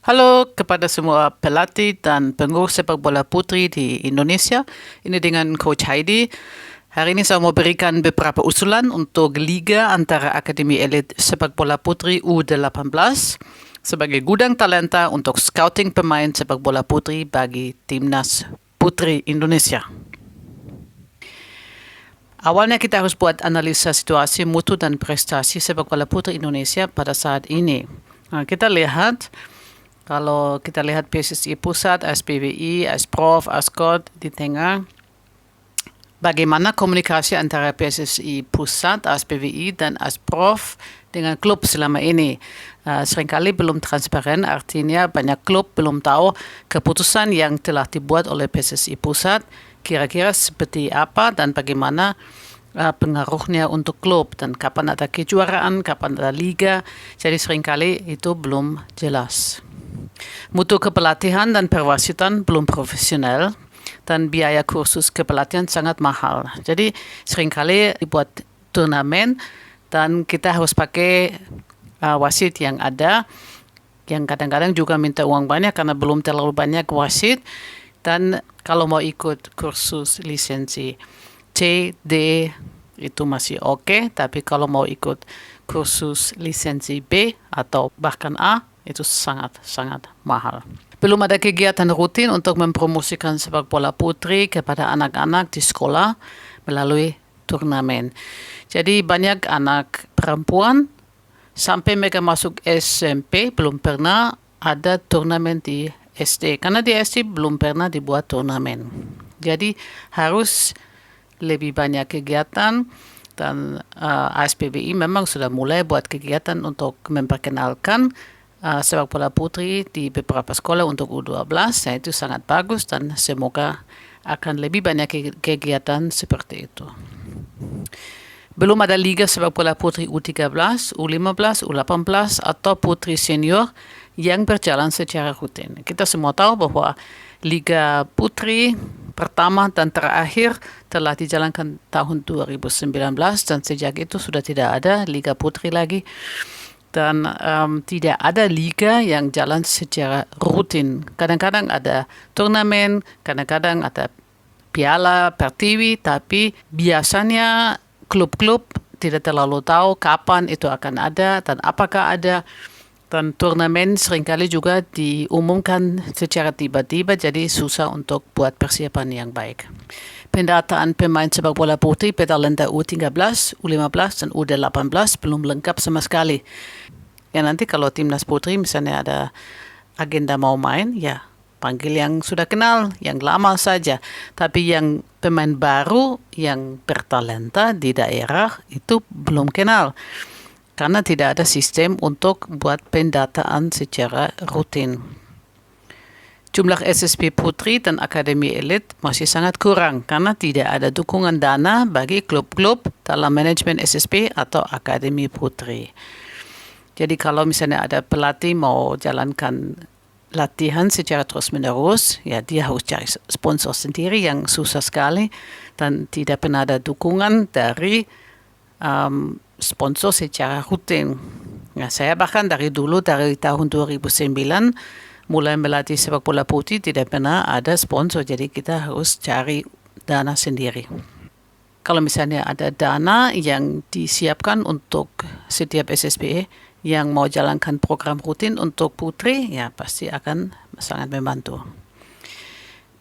Halo kepada semua pelatih dan pengurus sepak bola putri di Indonesia. Ini dengan Coach Heidi. Hari ini saya mau berikan beberapa usulan untuk liga antara Akademi Elit Sepak Bola Putri U18 sebagai gudang talenta untuk scouting pemain sepak bola putri bagi Timnas Putri Indonesia. Awalnya kita harus buat analisa situasi mutu dan prestasi sepak bola putri Indonesia pada saat ini. Kita lihat, kalau kita lihat PSSI Pusat, SPWI, Asprof, Askot di tengah, bagaimana komunikasi antara PSSI Pusat, SPWI, dan Asprof dengan klub selama ini. Seringkali belum transparan, artinya banyak klub belum tahu keputusan yang telah dibuat oleh PSSI Pusat, kira-kira seperti apa dan bagaimana pengaruhnya untuk klub, dan kapan ada kejuaraan, kapan ada liga. Jadi seringkali itu belum jelas. Mutu kepelatihan dan perwasitan belum profesional, dan biaya kursus kepelatihan sangat mahal. Jadi seringkali dibuat turnamen dan kita harus pakai wasit yang ada, yang kadang-kadang juga minta uang banyak karena belum terlalu banyak wasit. Dan kalau mau ikut kursus lisensi C, D itu masih oke, tapi kalau mau ikut kursus lisensi B atau bahkan A itu sangat-sangat mahal. Belum ada kegiatan rutin untuk mempromosikan sepak bola putri kepada anak-anak di sekolah melalui turnamen. Jadi banyak anak perempuan sampai mereka masuk SMP belum pernah ada turnamen di SD. Karena di SD belum pernah dibuat turnamen. Jadi harus lebih banyak kegiatan, dan ASPBI memang sudah mulai buat kegiatan untuk memperkenalkan sepak bola putri di beberapa sekolah untuk U12. Itu sangat bagus dan semoga akan lebih banyak kegiatan seperti itu. Belum ada liga sepak bola putri U13, U15, U18 atau putri senior yang berjalan secara rutin. Kita semua tahu bahwa liga putri pertama dan terakhir telah dijalankan tahun 2019 dan sejak itu sudah tidak ada liga putri lagi. Dan tidak ada liga yang jalan secara rutin. Kadang-kadang ada turnamen, kadang-kadang ada piala pertiwi, tapi biasanya klub-klub tidak terlalu tahu kapan itu akan ada dan apakah ada. Dan turnamen seringkali juga diumumkan secara tiba-tiba, jadi susah untuk buat persiapan yang baik. Pendataan pemain sepak bola putri Petalenta U13, U15, dan U18 belum lengkap sama sekali. Ya nanti kalau timnas putri misalnya ada agenda mau main, ya panggil yang sudah kenal, yang lama saja. Tapi yang pemain baru yang bertalenta di daerah itu belum kenal. Karena tidak ada sistem untuk buat pendataan secara rutin. Jumlah SSB Putri dan Akademi Elit masih sangat kurang karena tidak ada dukungan dana bagi klub-klub dalam manajemen SSB atau Akademi Putri. Jadi kalau misalnya ada pelatih mau jalankan latihan secara terus-menerus, ya dia harus cari sponsor sendiri yang susah sekali dan tidak pernah ada dukungan dari sponsor secara rutin. Ya, saya bahkan dari tahun 2009 mulai melatih sepak bola putri tidak pernah ada sponsor, jadi kita harus cari dana sendiri. Kalau misalnya ada dana yang disiapkan untuk setiap SSB yang mau jalankan program rutin untuk putri, ya pasti akan sangat membantu.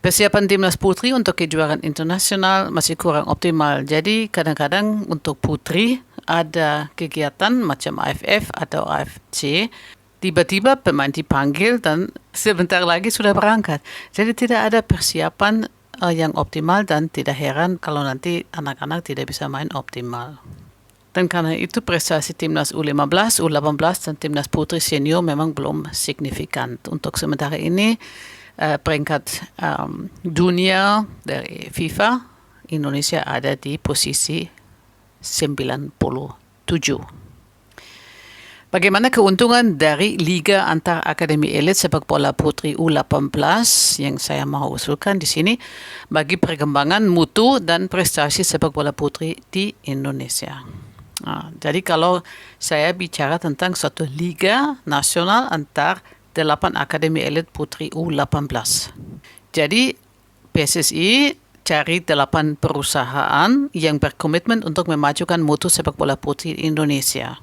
Persiapan timnas putri untuk kejuaraan internasional masih kurang optimal. Jadi kadang-kadang untuk putri ada kegiatan macam AFF atau AFC, tiba-tiba pemain dipanggil dan sebentar lagi sudah berangkat. Jadi tidak ada persiapan yang optimal dan tidak heran kalau nanti anak-anak tidak bisa main optimal. Dan karena itu prestasi timnas U15, U18 dan timnas putri senior memang belum signifikan. Untuk sementara ini peringkat dunia dari FIFA, Indonesia ada di posisi 97. Bagaimana keuntungan dari Liga Antar Akademi Elit Sepak Bola Putri U18 yang saya mau usulkan di sini bagi perkembangan mutu dan prestasi sepak bola putri di Indonesia. Jadi kalau saya bicara tentang suatu liga nasional antar 8 Akademi Elit Putri U18. Jadi PSSI cari 8 perusahaan yang berkomitmen untuk memajukan mutu sepak bola putri Indonesia.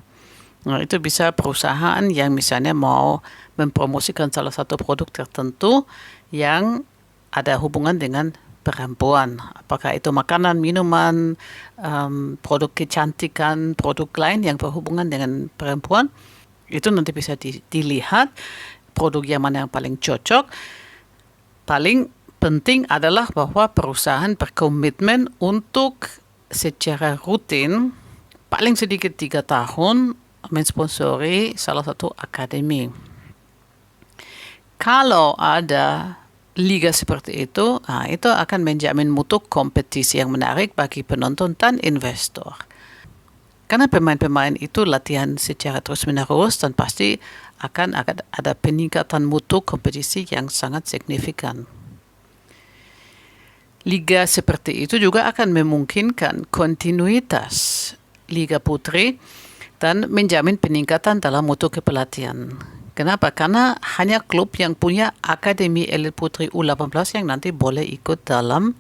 Nah, itu bisa perusahaan yang misalnya mau mempromosikan salah satu produk tertentu yang ada hubungan dengan perempuan. Apakah itu makanan, minuman, produk kecantikan, produk lain yang berhubungan dengan perempuan. Itu nanti bisa dilihat produk yang mana yang paling cocok. Paling penting adalah bahwa perusahaan berkomitmen untuk secara rutin, paling sedikit 3 tahun, mensponsori salah satu akademi. Kalau ada liga seperti itu akan menjamin mutu kompetisi yang menarik bagi penonton dan investor. Karena pemain-pemain itu latihan secara terus-menerus dan pasti akan ada peningkatan mutu kompetisi yang sangat signifikan. Liga seperti itu juga akan memungkinkan kontinuitas Liga Putri dan menjamin peningkatan dalam mutu kepelatihan. Kenapa? Karena hanya klub yang punya Akademi Elit Putri U18 yang nanti boleh ikut dalam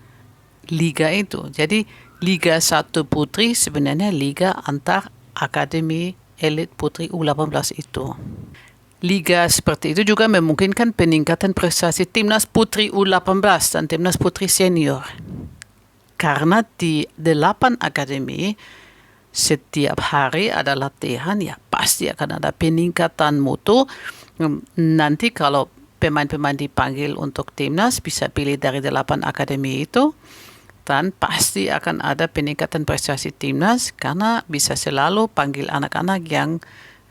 liga itu. Jadi Liga 1 Putri sebenarnya liga antar Akademi Elit Putri U18 itu. Liga seperti itu juga memungkinkan peningkatan prestasi Timnas Putri U18 dan Timnas Putri Senior. Karena di 8 akademi setiap hari ada latihan, ya pasti akan ada peningkatan mutu. Nanti kalau pemain-pemain dipanggil untuk Timnas bisa pilih dari 8 akademi itu. Dan pasti akan ada peningkatan prestasi Timnas karena bisa selalu panggil anak-anak yang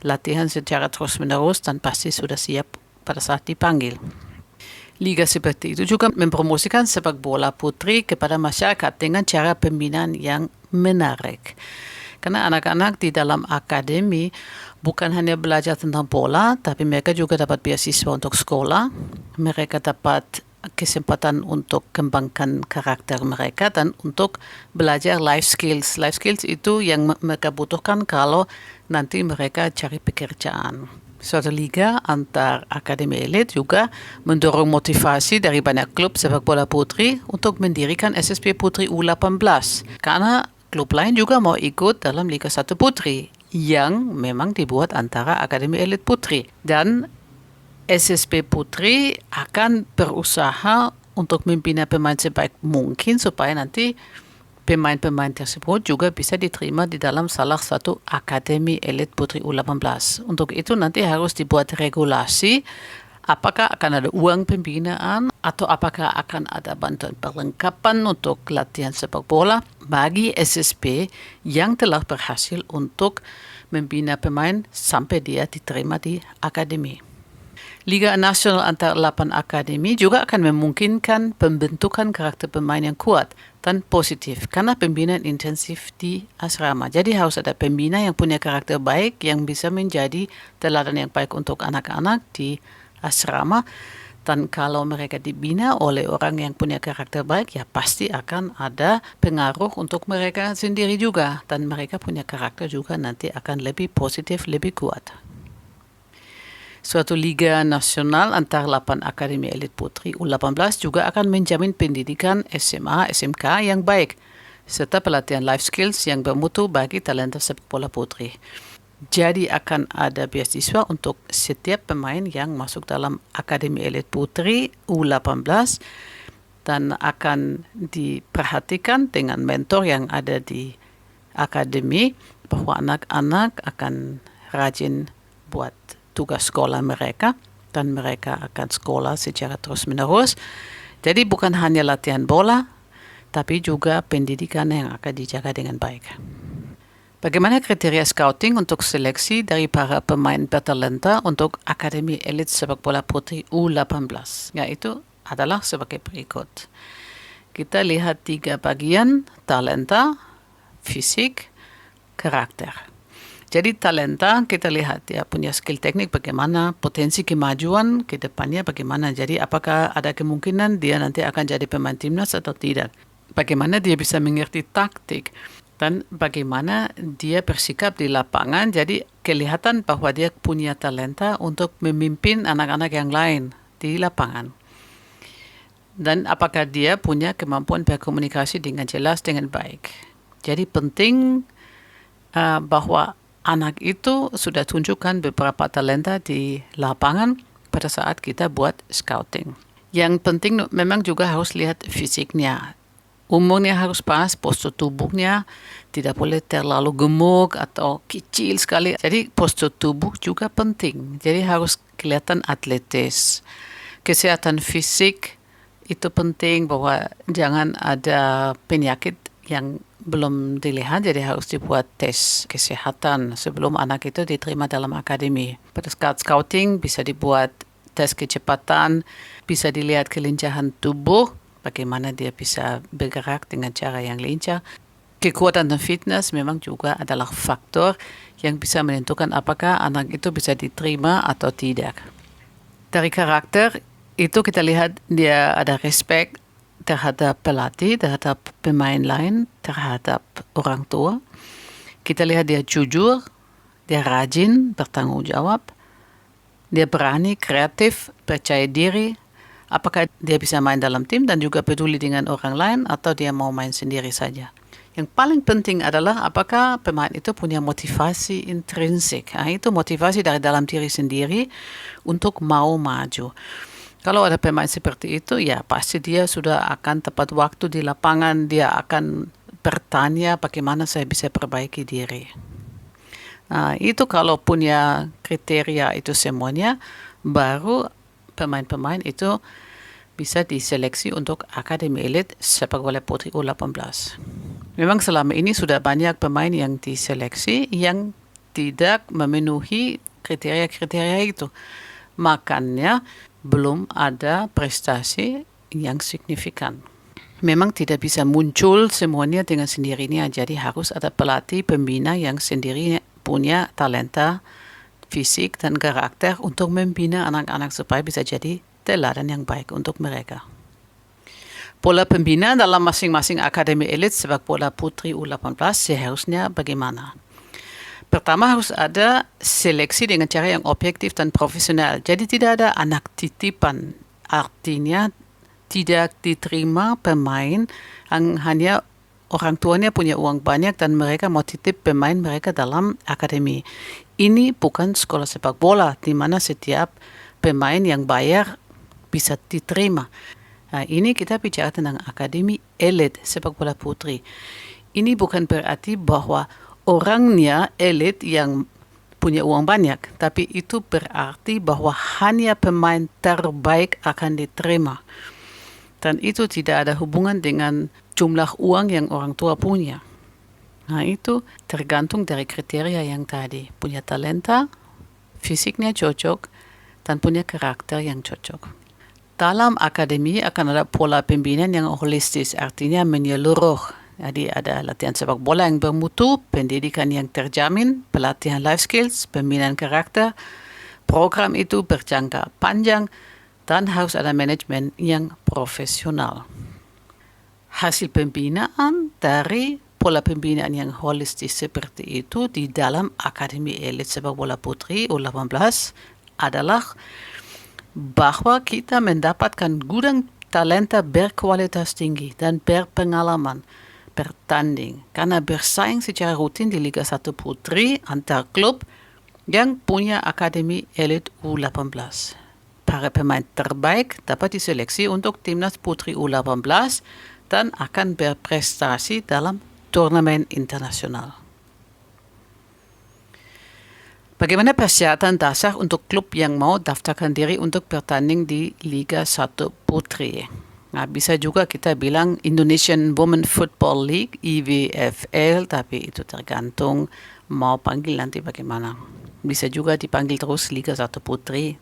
latihan secara terus-menerus dan pasti sudah siap pada saat dipanggil. Liga seperti itu juga mempromosikan sepak bola putri kepada masyarakat dengan cara pembinaan yang menarik. Karena anak-anak di dalam akademi bukan hanya belajar tentang bola, tapi mereka juga dapat beasiswa untuk sekolah. Mereka dapat kesempatan untuk kembangkan karakter mereka dan untuk belajar life skills. Life skills itu yang mereka butuhkan kalau nanti mereka cari pekerjaan. Suatu liga antar akademi elit juga mendorong motivasi dari banyak klub sepak bola putri untuk mendirikan SSB Putri U18. Karena klub lain juga mau ikut dalam Liga 1 Putri yang memang dibuat antara Akademi Elit Putri. Dan SSB Putri akan berusaha untuk membina pemain sebaik mungkin supaya nanti pemain-pemain tersebut juga bisa diterima di dalam salah satu Akademi Elit Putri U18. Untuk itu nanti harus dibuat regulasi apakah akan ada uang pembinaan atau apakah akan ada bantuan perlengkapan untuk latihan sepak bola bagi SSB yang telah berhasil untuk membina pemain sampai dia diterima di akademi. Liga nasional antar 8 akademi juga akan memungkinkan pembentukan karakter pemain yang kuat dan positif karena pembinaan intensif di asrama. Jadi harus ada pembina yang punya karakter baik yang bisa menjadi teladan yang baik untuk anak-anak di asrama. Dan kalau mereka dibina oleh orang yang punya karakter baik, ya pasti akan ada pengaruh untuk mereka sendiri juga. Dan mereka punya karakter juga nanti akan lebih positif, lebih kuat. Suatu liga nasional antar 8 akademi elit putri U18 juga akan menjamin pendidikan SMA, SMK yang baik, serta pelatihan life skills yang bermutu bagi talenta sepak bola putri. Jadi akan ada beasiswa untuk setiap pemain yang masuk dalam Akademi Elit Putri U18 dan akan diperhatikan dengan mentor yang ada di akademi bahwa anak-anak akan rajin buat tugas sekolah mereka dan mereka akan sekolah secara terus-menerus. Jadi bukan hanya latihan bola, tapi juga pendidikan yang akan dijaga dengan baik. Bagaimana kriteria scouting untuk seleksi dari para pemain bertalenta untuk Akademi Elit Sepak Bola Putri U18? Yaitu adalah sebagai berikut. Kita lihat 3 bagian: talenta, fisik, karakter. Jadi talenta kita lihat dia punya skill teknik bagaimana, potensi kemajuan ke depannya bagaimana. Jadi apakah ada kemungkinan dia nanti akan jadi pemain timnas atau tidak. Bagaimana dia bisa mengerti taktik Dan bagaimana dia bersikap di lapangan, jadi kelihatan bahwa dia punya talenta untuk memimpin anak-anak yang lain di lapangan. Dan apakah dia punya kemampuan berkomunikasi dengan jelas, dengan baik. Jadi penting bahwa anak itu sudah tunjukkan beberapa talenta di lapangan pada saat kita buat scouting. Yang penting memang juga harus lihat fisiknya. Umurnya harus pas, postur tubuhnya tidak boleh terlalu gemuk atau kecil sekali. Jadi postur tubuh juga penting. Jadi harus kelihatan atletis. Kesehatan fisik itu penting, bahwa jangan ada penyakit yang belum dilihat, jadi harus dibuat tes kesehatan sebelum anak itu diterima dalam akademi. Pada scouting bisa dibuat tes kecepatan, bisa dilihat kelincahan tubuh, bagaimana dia bisa bergerak dengan cara yang lincah. Kekuatan dan fitness memang juga adalah faktor yang bisa menentukan apakah anak itu bisa diterima atau tidak. Dari karakter itu kita lihat dia ada respect terhadap pelatih, terhadap pemain lain, terhadap orang tua. Kita lihat dia jujur, dia rajin, bertanggung jawab, dia berani, kreatif, percaya diri. Apakah dia bisa main dalam tim dan juga peduli dengan orang lain, atau dia mau main sendiri saja. Yang paling penting adalah apakah pemain itu punya motivasi intrinsik. Itu motivasi dari dalam diri sendiri untuk mau maju. Kalau ada pemain seperti itu, ya pasti dia sudah akan tepat waktu di lapangan, dia akan bertanya bagaimana saya bisa perbaiki diri. Itu kalau punya kriteria itu semuanya, baru pemain-pemain itu bisa diseleksi untuk Akademi Elit Sepak Bola Putri U18. Memang selama ini sudah banyak pemain yang diseleksi yang tidak memenuhi kriteria-kriteria itu. Makanya belum ada prestasi yang signifikan. Memang tidak bisa muncul semuanya dengan sendirinya, jadi harus ada pelatih pembina yang sendiri punya talenta fisik dan karakter untuk membina anak-anak supaya bisa jadi teladan yang baik untuk mereka. Pola pembina dalam masing-masing Akademi Elit Sepak Bola Putri U18 seharusnya bagaimana? Pertama, harus ada seleksi dengan cara yang objektif dan profesional. Jadi tidak ada anak titipan. Artinya tidak diterima pemain yang hanya orang tuanya punya uang banyak dan mereka mau titip pemain mereka dalam akademi. Ini bukan sekolah sepak bola di mana setiap pemain yang bayar bisa diterima. Ini kita bicara tentang Akademi Elit Sepak Bola Putri. Ini bukan berarti bahwa orangnya elit yang punya uang banyak, tapi itu berarti bahwa hanya pemain terbaik akan diterima. Dan itu tidak ada hubungan dengan jumlah uang yang orang tua punya. Itu tergantung dari kriteria yang tadi. Punya talenta, fisiknya cocok, dan punya karakter yang cocok. Dalam akademi akan ada pola pembinaan yang holistis, artinya menyeluruh. Jadi ada latihan sepak bola yang bermutu, pendidikan yang terjamin, pelatihan life skills, pembinaan karakter. Program itu berjangka panjang dan harus ada manajemen yang profesional. Hasil pembinaan dari pola pembinaan yang holistis seperti itu di dalam Akademi Elit Sepak Bola Putri U18 adalah bahwa kita mendapatkan gudang talenta berkualitas tinggi dan berpengalaman bertanding karena bersaing secara rutin di Liga 1 Putri antar klub yang punya Akademi Elit U18. Para pemain terbaik dapat diseleksi untuk Timnas Putri U18 dan akan berprestasi dalam turnamen internasional. Bagaimana persyaratan dasar untuk klub yang mau daftarkan diri untuk bertanding di Liga 1 Putri? Bisa juga kita bilang Indonesian Women Football League, IWFL, tapi itu tergantung mau panggil nanti bagaimana. Bisa juga dipanggil terus Liga 1 Putri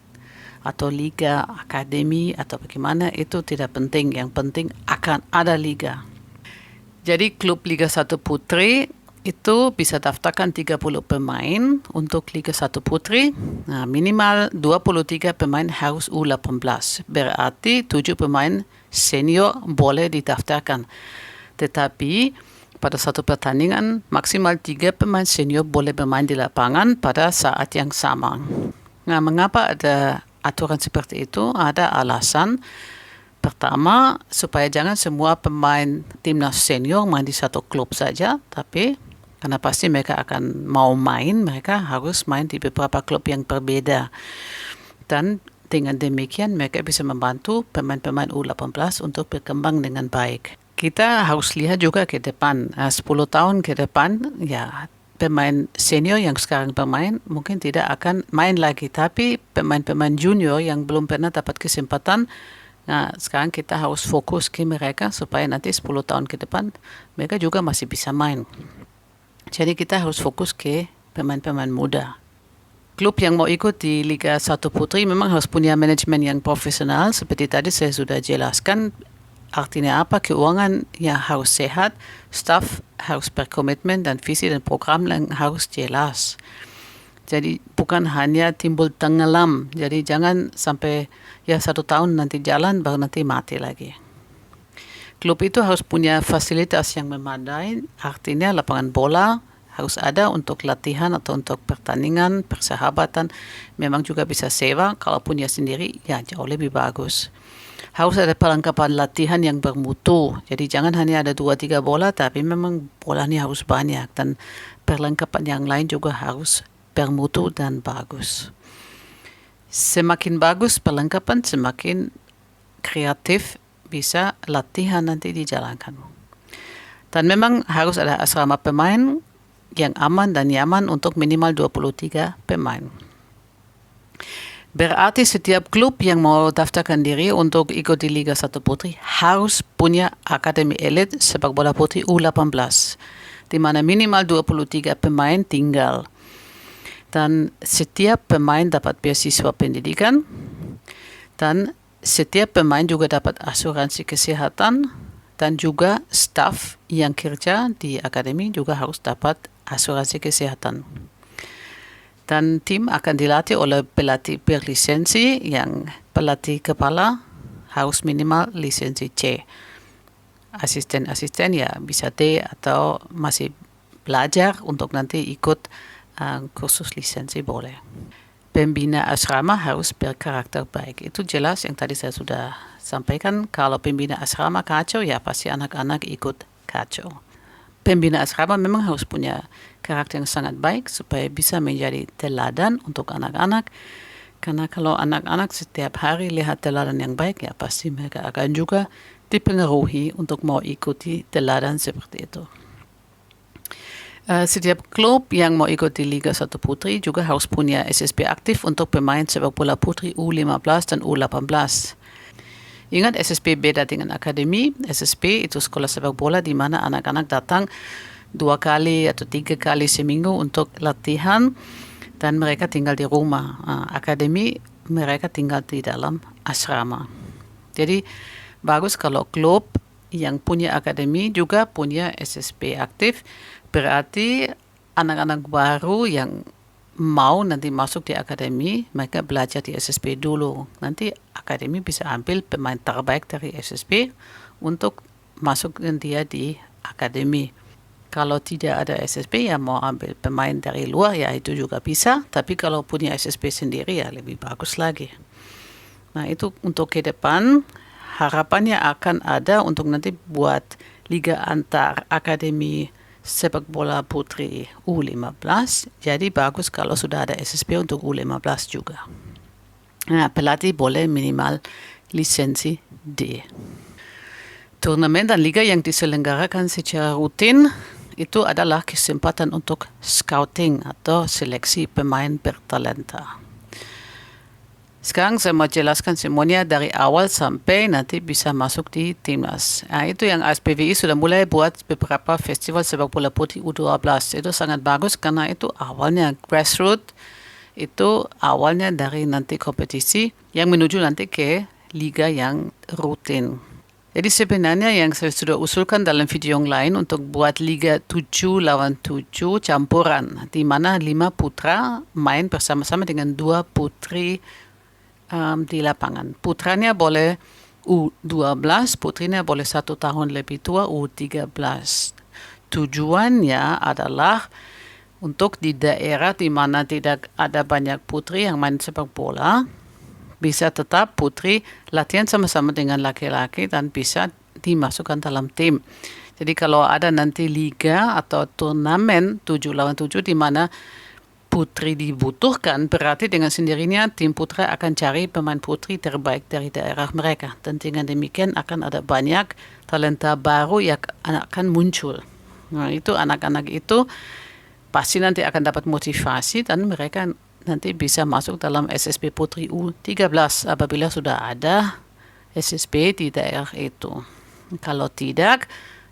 atau Liga Akademi atau bagaimana, itu tidak penting. Yang penting akan ada liga. Jadi klub Liga 1 Putri itu bisa daftarkan 30 pemain untuk Liga 1 Putri. Minimal 23 pemain harus U18. Berarti 7 pemain senior boleh didaftarkan. Tetapi pada satu pertandingan, maksimal 3 pemain senior boleh bermain di lapangan pada saat yang sama. Nah, mengapa ada aturan seperti itu? Ada alasan. Pertama, supaya jangan semua pemain timnas senior main di satu klub saja, tapi karena pasti mereka akan mau main, mereka harus main di beberapa klub yang berbeda. Dan dengan demikian mereka bisa membantu pemain-pemain U18 untuk berkembang dengan baik. Kita harus lihat juga ke depan, 10 tahun ke depan, ya pemain senior yang sekarang bermain mungkin tidak akan main lagi, tapi pemain-pemain junior yang belum pernah dapat kesempatan, nah, sekarang kita harus fokus ke mereka supaya nanti 10 tahun ke depan mereka juga masih bisa main. Jadi kita harus fokus ke pemain-pemain muda. Klub yang mau ikut di Liga 1 Putri memang harus punya manajemen yang profesional. Seperti tadi saya sudah jelaskan artinya apa, keuangan yang harus sehat, staff harus berkomitmen, dan visi dan program yang harus jelas. Jadi bukan hanya timbul tenggelam. Jadi jangan sampai 1 tahun nanti jalan baru nanti mati lagi. Klub itu harus punya fasilitas yang memadai, artinya lapangan bola harus ada untuk latihan atau untuk pertandingan, persahabatan. Memang juga bisa sewa, kalau punya sendiri ya jauh lebih bagus. Harus ada perlengkapan latihan yang bermutu. Jadi jangan hanya ada 2-3 bola, tapi memang bolanya harus banyak. Dan perlengkapan yang lain juga harus bermutu dan bagus. Semakin bagus perlengkapan, semakin kreatif bisa latihan nanti dijalankan. Dan memang harus ada asrama pemain yang aman dan nyaman untuk minimal 23 pemain. Berarti setiap klub yang mau daftarkan diri untuk ikut di Liga 1 Putri harus punya akademi elit sepak bola putri U18, di mana minimal 23 pemain tinggal. Dan setiap pemain dapat beasiswa pendidikan, dan setiap pemain juga dapat asuransi kesehatan, dan juga staf yang kerja di akademi juga harus dapat asuransi kesehatan. Dan tim akan dilatih oleh pelatih berlisensi, yang pelatih kepala harus minimal lisensi C. Asisten-asisten ya bisa D atau masih belajar untuk nanti ikut kursus lisensi boleh. Pembina asrama harus berkarakter baik. Itu jelas yang tadi saya sudah sampaikan. Kalau pembina asrama kacau, ya pasti anak-anak ikut kacau. Pembina asrama memang harus punya karakter yang sangat baik supaya bisa menjadi teladan untuk anak-anak. Karena kalau anak-anak setiap hari lihat teladan yang baik, ya pasti mereka akan juga dipengaruhi untuk mau ikuti teladan seperti itu. Setiap klub yang mau ikut di Liga 1 Putri juga harus punya SSB aktif untuk pemain sepak bola putri U15 dan U18. Ingat, SSB beda dengan akademi. SSB itu sekolah sepak bola di mana anak-anak datang 2 kali atau 3 kali seminggu untuk latihan dan mereka tinggal di rumah. Akademi mereka tinggal di dalam asrama. Jadi bagus kalau klub yang punya akademi juga punya SSB aktif. Berarti anak-anak baru yang mau nanti masuk di akademi, mereka belajar di SSB dulu. Nanti akademi bisa ambil pemain terbaik dari SSB untuk masukkan dia di akademi. Kalau tidak ada SSB, ya mau ambil pemain dari luar, ya itu juga bisa. Tapi kalau punya SSB sendiri, ya lebih bagus lagi. Nah, itu untuk ke depan, harapannya akan ada untuk nanti buat liga antar akademi sepak bola putri U15. Jadi bagus kalau sudah ada SSB untuk U15 juga. Nah, pelatih boleh minimal lisensi D. Turnamen dan liga yang diselenggarakan secara rutin itu adalah kesempatan untuk scouting atau seleksi pemain bertalenta. Sekarang saya mau jelaskan semuanya dari awal sampai nanti bisa masuk di timnas. Itu yang ASPWI sudah mulai buat beberapa festival sepak bola putri U12. Itu sangat bagus karena itu awalnya grassroots, itu awalnya dari nanti kompetisi yang menuju nanti ke liga yang rutin. Jadi sebenarnya yang saya sudah usulkan dalam video yang lain untuk buat liga 7 lawan 7 campuran, di mana 5 putra main bersama-sama dengan 2 putri di lapangan. Putranya boleh U12, putrinya boleh 1 tahun lebih tua, U13. tujuannya adalah untuk di daerah di mana tidak ada banyak putri yang main sepak bola, bisa tetap putri latihan sama-sama dengan laki-laki dan bisa dimasukkan dalam tim. Jadi kalau ada nanti liga atau turnamen 7 lawan 7 di mana putri dibutuhkan, berarti dengan sendirinya tim putra akan cari pemain putri terbaik dari daerah mereka. Dan dengan demikian akan ada banyak talenta baru yang akan muncul. Nah, itu anak-anak itu pasti nanti akan dapat motivasi dan mereka nanti bisa masuk dalam SSB Putri U13 apabila sudah ada SSB di daerah itu. Kalau tidak,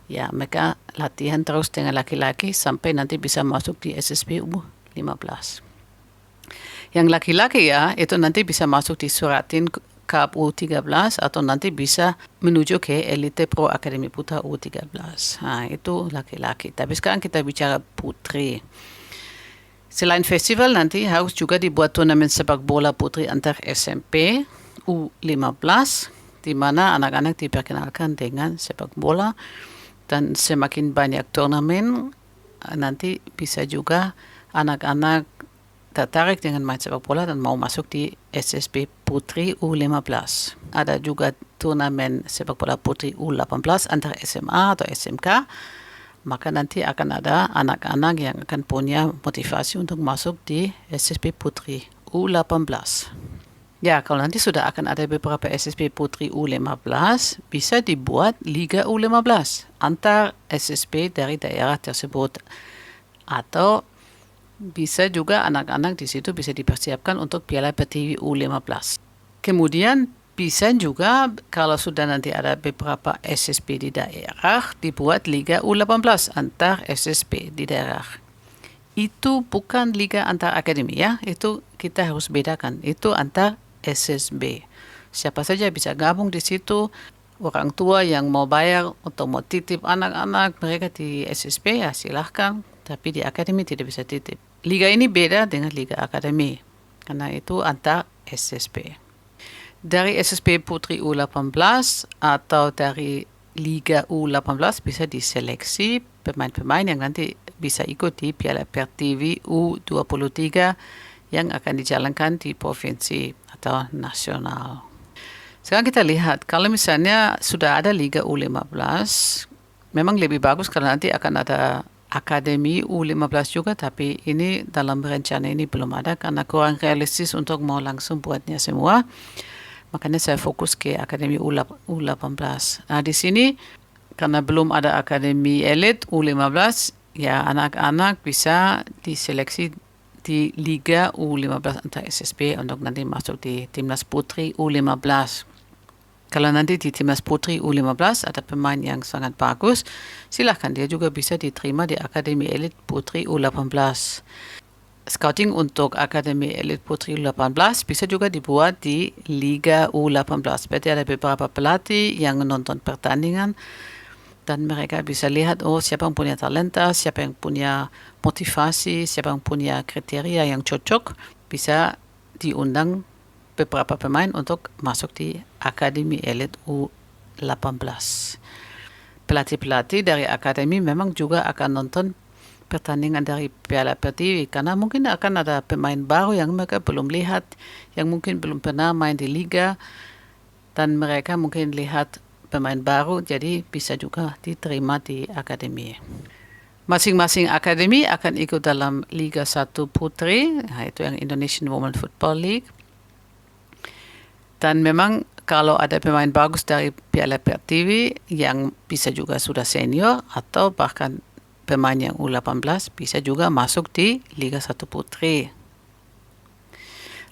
ya mereka latihan terus dengan laki-laki sampai nanti bisa masuk di SSB U15. Yang laki-laki ya, itu nanti bisa masuk di Suratin Cup U13 atau nanti bisa menuju ke Elite Pro Akademi Putra U13. Nah, itu laki-laki. Tapi sekarang kita bicara putri. Selain festival nanti harus juga dibuat turnamen sepak bola putri antar SMP U15 di mana anak-anak diperkenalkan dengan sepak bola dan semakin banyak turnamen nanti bisa juga anak-anak tertarik dengan main sepak bola dan mau masuk di SSB Putri U15. Ada juga turnamen sepak bola Putri U18 antara SMA atau SMK. Maka nanti akan ada anak-anak yang akan punya motivasi untuk masuk di SSB Putri U18. Ya, kalau nanti sudah akan ada beberapa SSB Putri U15, bisa dibuat Liga U15 antar SSB dari daerah tersebut. Atau bisa juga anak-anak di situ bisa dipersiapkan untuk Piala Pertiwi U15. Kemudian bisa juga kalau sudah nanti ada beberapa SSB di daerah dibuat Liga U18 antar SSB di daerah. Itu bukan liga antar akademi ya, itu kita harus bedakan. Itu antar SSB. Siapa saja bisa gabung di situ. Orang tua yang mau bayar atau mau titip anak-anak mereka di SSB ya silahkan. Tapi di akademi tidak bisa titip. Liga ini beda dengan liga akademi. Karena itu antar SSB. Dari SSB Putri U18 atau dari Liga U18 bisa diseleksi pemain-pemain yang nanti bisa ikut di Piala Pertiwi U23 yang akan dijalankan di provinsi atau nasional. Sekarang kita lihat, kalau misalnya sudah ada Liga U15, memang lebih bagus karena nanti akan ada Akademi U15 juga, tapi ini dalam rencana ini belum ada karena kurang realistis untuk mau langsung buatnya semua. Makanya saya fokus ke Akademi U18. Nah, di sini karena belum ada Akademi Elit U15, ya anak-anak bisa diseleksi di Liga U15 antar SSB untuk nanti masuk di Timnas Putri U15. Kalau nanti di Timnas Putri U15 ada pemain yang sangat bagus, silahkan dia juga bisa diterima di Akademi Elit Putri U18. Scouting untuk Akademi Elit Putri U18 bisa juga dibuat di Liga U18. Berarti ada beberapa pelatih yang menonton pertandingan dan mereka bisa lihat siapa yang punya talenta, siapa yang punya motivasi, siapa yang punya kriteria yang cocok, bisa diundang beberapa pemain untuk masuk di Akademi Elit U18. Pelatih-pelatih dari akademi memang juga akan nonton pertandingan dari Piala Pertiwi karena mungkin akan ada pemain baru yang mereka belum lihat, yang mungkin belum pernah main di liga dan mereka mungkin lihat pemain baru, jadi bisa juga diterima di akademi. Masing-masing akademi akan ikut dalam Liga 1 Putri, itu yang Indonesian Women Football League. Dan memang kalau ada pemain bagus dari Piala Pertiwi yang bisa juga sudah senior atau bahkan pemain yang U18 bisa juga masuk di Liga 1 Putri.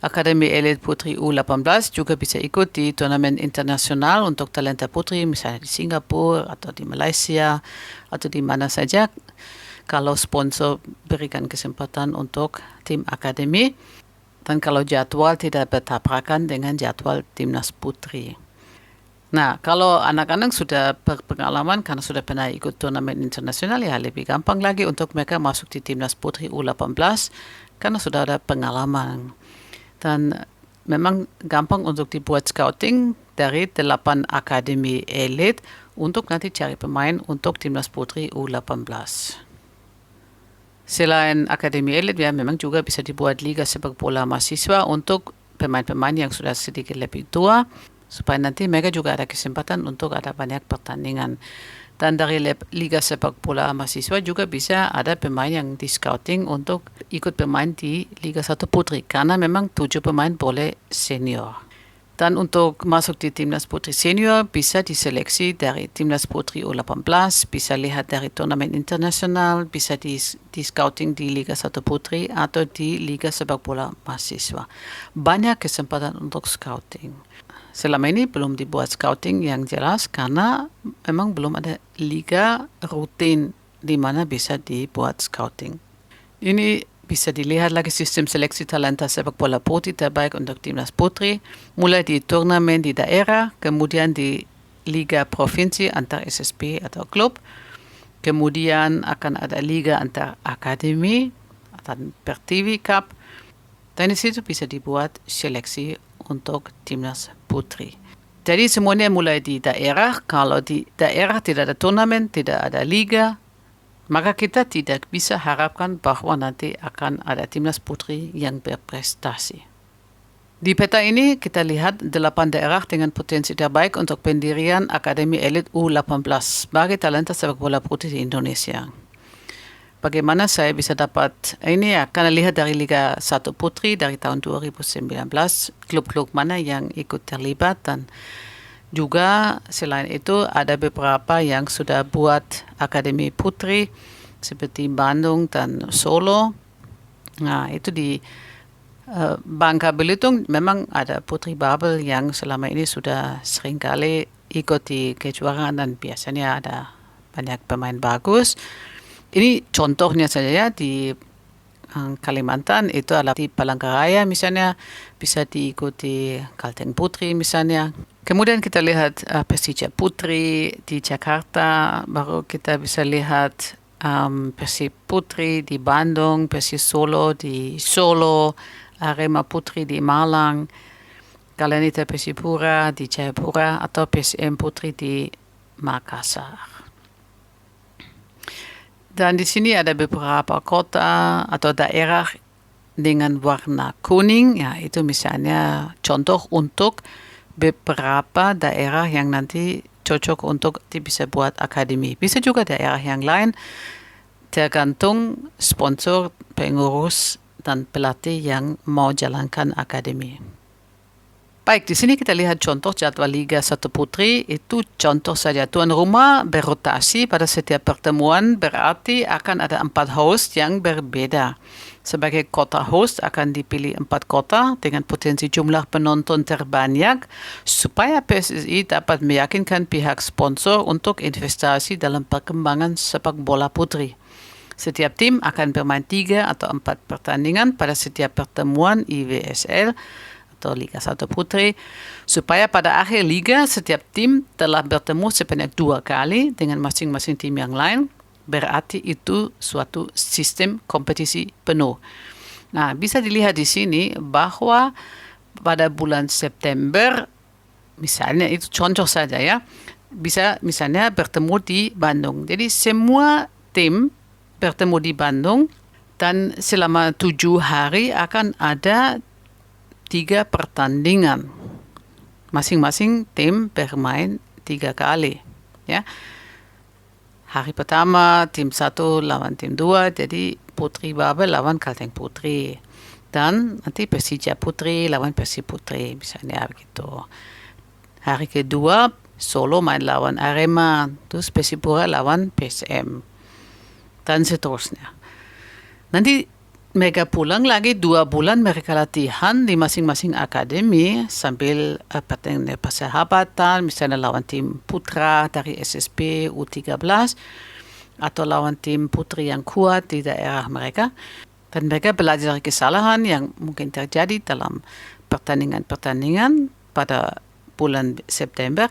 Akademi Elit Putri U18 juga bisa ikut di turnamen internasional untuk talenta putri, misalnya di Singapura atau di Malaysia atau di mana saja. Kalau sponsor berikan kesempatan untuk tim akademi dan kalau jadwal tidak bertabrakan dengan jadwal Timnas Putri. Nah, kalau anak-anak sudah berpengalaman karena sudah pernah ikut turnamen internasional, ya lebih gampang lagi untuk mereka masuk di Timnas Putri U18 karena sudah ada pengalaman. Dan memang gampang untuk dibuat scouting dari 8 akademi elit untuk nanti cari pemain untuk timnas putri U18. Selain akademi elit, ya memang juga bisa dibuat liga sepak bola mahasiswa untuk pemain-pemain yang sudah sedikit lebih tua, supaya nanti mereka juga ada kesempatan untuk ada banyak pertandingan. Dan dari liga sepak bola mahasiswa juga bisa ada pemain yang di scouting untuk ikut bermain di Liga 1 Putri, karena memang 7 pemain boleh senior. Dan untuk masuk di timnas putri senior bisa diseleksi dari timnas putri U18, bisa lihat dari turnamen internasional, bisa di scouting di Liga 1 Putri atau di Liga Sepak Bola Mahasiswa. Banyak kesempatan untuk scouting. Selama ini belum dibuat scouting yang jelas karena memang belum ada liga rutin di mana bisa dibuat scouting. Ini bisa dilihat lagi sistem seleksi talenta sepak bola putri terbaik untuk timnas putri, mulai di turnamen di daerah, kemudian di liga provinsi antar SSB atau klub, kemudian akan ada liga antar akademi atau Pertiwi Cup, dan di situ bisa dibuat seleksi untuk timnas putri. Jadi semuanya mulai di daerah. Kalau di daerah tidak ada turnamen, tidak ada liga, maka kita tidak bisa harapkan bahwa nanti akan ada timnas putri yang berprestasi. Di peta ini kita lihat 8 daerah dengan potensi terbaik untuk pendirian Akademi Elit U18 bagi talenta sepak bola putri di Indonesia. Bagaimana saya bisa dapat ini ya, karena lihat dari Liga 1 Putri dari tahun 2019, klub-klub mana yang ikut terlibat, dan juga selain itu ada beberapa yang sudah buat Akademi Putri seperti Bandung dan Solo. Nah, itu di Bangka Belitung memang ada Putri Babel yang selama ini sudah seringkali ikut di kejuaraan dan biasanya ada banyak pemain bagus. Ini contohnya saja ya, di Kalimantan itu adalah di Palangkaraya misalnya, bisa diikuti Kalteng Putri misalnya. Kemudian kita lihat Persija Putri di Jakarta, baru kita bisa lihat Persib Putri di Bandung, Persis Solo di Solo, Arema Putri di Malang, Galanita Persipura di Jayapura, atau PSM Putri di Makassar. Dan di sini ada beberapa kota atau daerah dengan warna kuning, ya itu misalnya contoh untuk beberapa daerah yang nanti cocok untuk bisa buat akademi. Bisa juga daerah yang lain, tergantung sponsor, pengurus, dan pelatih yang mau jalankan akademi. Baik, di sini kita lihat contoh jadwal Liga 1 Putri. Itu contoh saja. Tuan rumah berotasi pada setiap pertemuan, berarti akan ada 4 host yang berbeda. Sebagai kota host akan dipilih 4 kota dengan potensi jumlah penonton terbanyak supaya PSSI dapat meyakinkan pihak sponsor untuk investasi dalam perkembangan sepak bola putri. Setiap tim akan bermain 3 atau 4 pertandingan pada setiap pertemuan IWSL atau Liga 1 Putri, supaya pada akhir liga setiap tim telah bertemu sebanyak 2 kali dengan masing-masing tim yang lain. Berarti itu suatu sistem kompetisi penuh. Nah, bisa dilihat di sini bahwa pada bulan September, misalnya itu contoh saja ya, bisa misalnya bertemu di Bandung. Jadi semua tim bertemu di Bandung dan selama 7 hari akan ada 3 pertandingan. Masing-masing tim bermain 3 kali. Ya. Hari pertama tim 1 lawan tim 2, jadi Putri Babel lawan Kalteng Putri. Dan nanti Persija Putri lawan Persib Putri, misalnya begitu. Hari kedua Solo main lawan Arema, terus Persipura lawan PSM. Dan seterusnya. Nanti mereka pulang lagi 2 bulan, mereka latihan di masing-masing akademi sambil pertandingan persahabatan, misalnya lawan tim putra dari SSB U13 atau lawan tim putri yang kuat di daerah mereka. Dan mereka belajar kesalahan yang mungkin terjadi dalam pertandingan-pertandingan pada bulan September.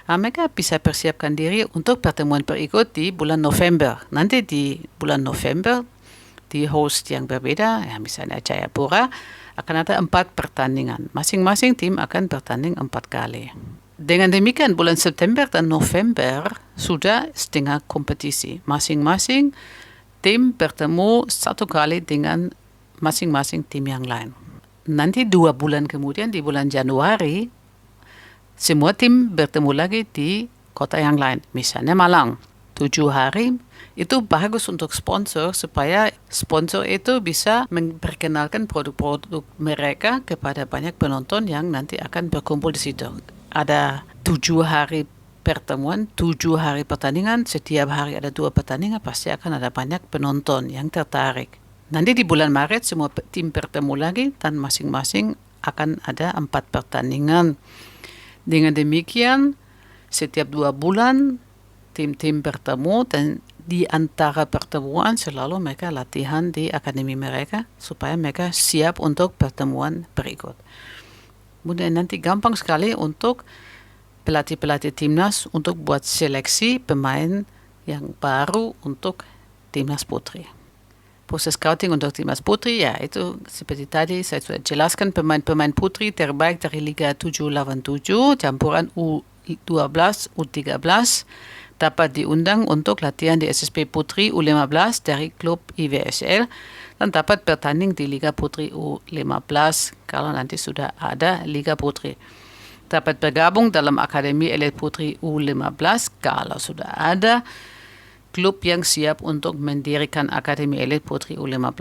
Mereka bisa persiapkan diri untuk pertemuan berikut di bulan November. Nanti di bulan November di host yang berbeda, ya misalnya Jayapura, akan ada 4 pertandingan. Masing-masing tim akan bertanding 4 kali. Dengan demikian bulan September dan November sudah setengah kompetisi. Masing-masing tim bertemu satu kali dengan masing-masing tim yang lain. Nanti 2 bulan kemudian di bulan Januari semua tim bertemu lagi di kota yang lain. Misalnya Malang. 7 hari itu bagus untuk sponsor supaya sponsor itu bisa memperkenalkan produk-produk mereka kepada banyak penonton yang nanti akan berkumpul di situ. Ada 7 hari pertemuan, 7 hari pertandingan, setiap hari ada 2 pertandingan, pasti akan ada banyak penonton yang tertarik. Nanti di bulan Maret semua tim bertemu lagi dan masing-masing akan ada 4 pertandingan. Dengan demikian, setiap 2 bulan tim-tim bertemu dan di antara pertemuan selalu mereka latihan di akademi mereka supaya mereka siap untuk pertemuan berikut. Kemudian nanti gampang sekali untuk pelatih-pelatih timnas untuk buat seleksi pemain yang baru untuk timnas putri. Proses scouting untuk timnas putri, ya itu seperti tadi saya sudah jelaskan, pemain-pemain putri terbaik dari Liga 787, campuran U12, U13, dapat diundang untuk latihan di SSB Putri U15 dari klub IWSL dan dapat bertanding di Liga Putri U15 kalau nanti sudah ada Liga Putri. Dapat bergabung dalam Akademi Elit Putri U15 kalau sudah ada klub yang siap untuk mendirikan Akademi Elit Putri U15.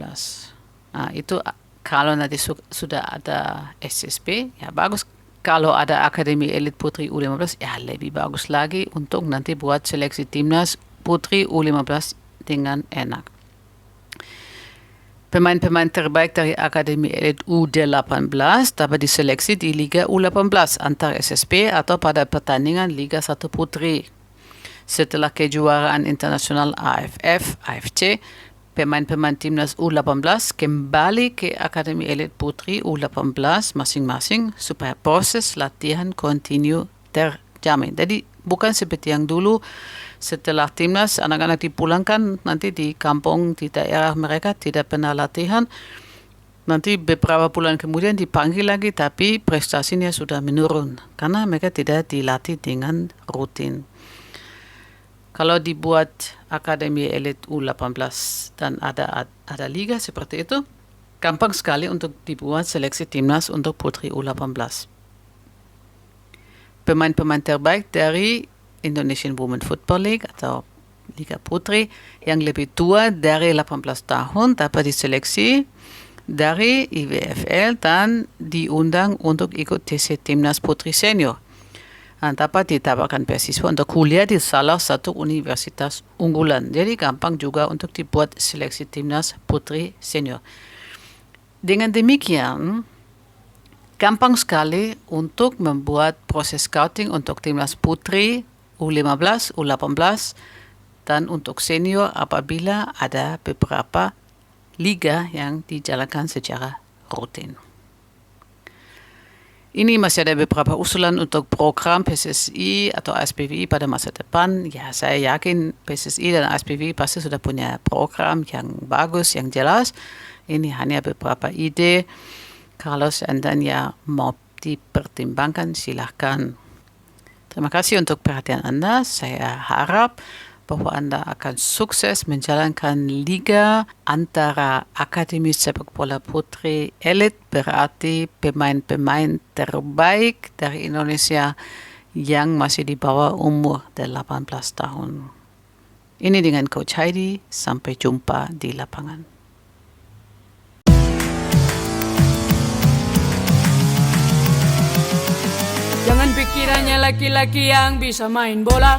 Nah, itu kalau nanti sudah ada SSB, ya bagus. Kalau ada Akademi Elit Putri U15, ya lebih bagus lagi untuk nanti buat seleksi timnas Putri U15 dengan enak. Pemain-pemain terbaik dari Akademi Elit U18 dapat diseleksi di Liga U18 antar SSB atau pada pertandingan Liga 1 Putri. Setelah kejuaraan internasional AFF, AFC, pemain-pemain timnas U18 kembali ke Akademi Elit Putri U18 masing-masing supaya proses latihan kontinu terjamin. Jadi bukan seperti yang dulu setelah timnas anak-anak dipulangkan nanti di kampung di daerah mereka tidak pernah latihan. Nanti beberapa bulan kemudian dipanggil lagi tapi prestasinya sudah menurun karena mereka tidak dilatih dengan rutin. Kalau dibuat Akademi Elit U18 dan ada liga seperti itu, gampang sekali untuk dibuat seleksi timnas untuk Putri U18. Pemain-pemain terbaik dari Indonesian Women Football League atau Liga Putri yang lebih tua dari 18 tahun dapat diseleksi dari IWFL dan diundang untuk ikut TC Timnas Putri Senior. Dapat ditawarkan beasiswa untuk kuliah di salah satu universitas unggulan. Jadi gampang juga untuk dibuat seleksi timnas putri senior. Dengan demikian, gampang sekali untuk membuat proses scouting untuk timnas putri U15, U18, dan untuk senior apabila ada beberapa liga yang dijalankan secara rutin. Ini masih ada beberapa usulan untuk program PSSI atau ASPWI pada masa depan. Ya, saya yakin PSSI dan ASPWI pasti sudah punya program yang bagus, yang jelas. Ini hanya beberapa ide. Kalau seandainya mau dipertimbangkan, silahkan. Terima kasih untuk perhatian Anda. Saya harap bahwa Anda akan sukses menjalankan liga antara Akademi Sepak Bola Putri Elit, berarti pemain-pemain terbaik dari Indonesia yang masih di bawah umur 18 tahun. Ini dengan Coach Heidi, sampai jumpa di lapangan. Jangan pikirannya laki-laki yang bisa main bola,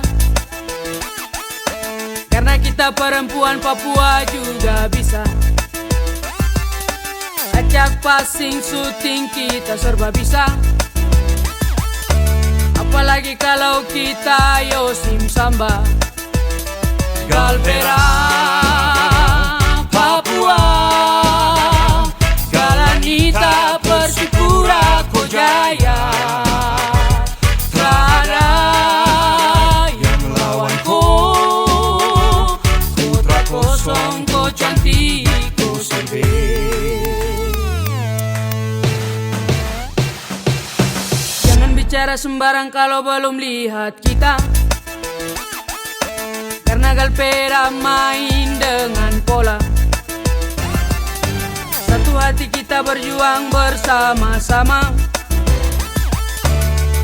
karena kita perempuan Papua juga bisa. Acak passing, shooting kita serba bisa. Apalagi kalau kita Yosim Samba. Galbera Papua, Galanita Persipura Kojaya. Songko cantiku serbe. Jangan bicara tidak sembarang kalau belum lihat kita. Karena Galpera main dengan pola. Satu hati kita berjuang bersama-sama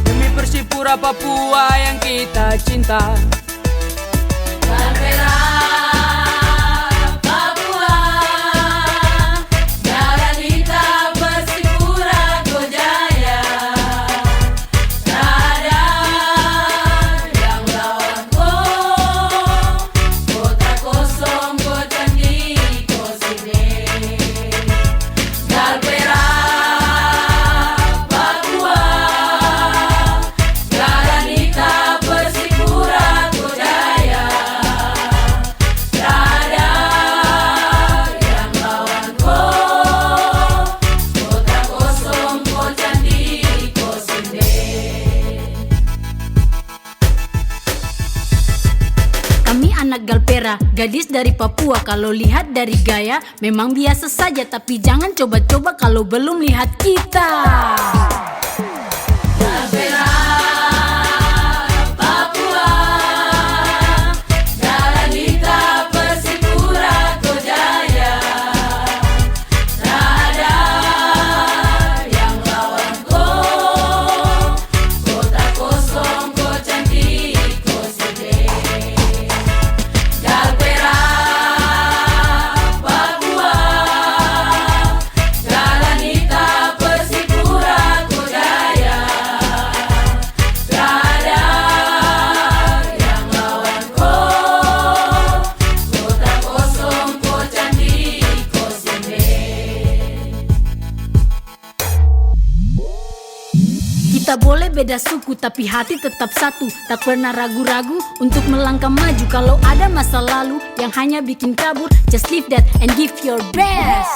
demi Persipura Papua yang kita cinta. Galpera Papua, jalan kita Persipura Gojaya. Tak ada yang lawan kota kosong, kota di kosine. Galpera Papua, jalan kita Persipura Gojaya. Tak ada yang lawan kota kosong, kota di kosine. Kami anak Galpera, gadis dari Papua. Kalau lihat dari gaya memang biasa saja, tapi jangan coba-coba kalau belum lihat kita. Galpera Papua, jalan kita Persipura Gojaya. Tak ada yang lawan kota kosong, kota cantik koside. Galpera Papua, jalan kita Persipura Gojaya. Tak ada yang lawan kota kosong, kota cantik kosine. Kita boleh beda suku tapi hati tetap satu. Tak pernah ragu-ragu untuk melangkah maju. Kalau ada masa lalu yang hanya bikin kabur, just leave that and give your best.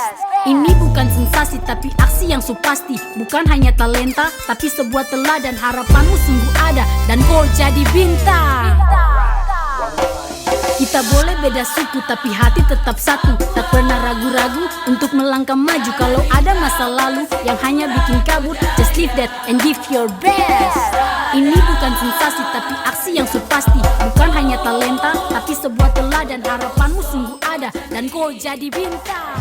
Ini bukan sensasi tapi aksi yang supasti. Bukan hanya talenta tapi sebuah teladan. Harapanmu sungguh ada dan kau jadi bintang. Kita boleh beda suku tapi hati tetap satu. Tak pernah ragu-ragu untuk melangkah maju. Kalau ada masa lalu yang hanya bikin kabur, just leave that and give your best. Ini bukan sensasi tapi aksi yang supasti. Bukan hanya talenta tapi sebuah teladan. Harapanmu sungguh ada dan kau jadi bintang.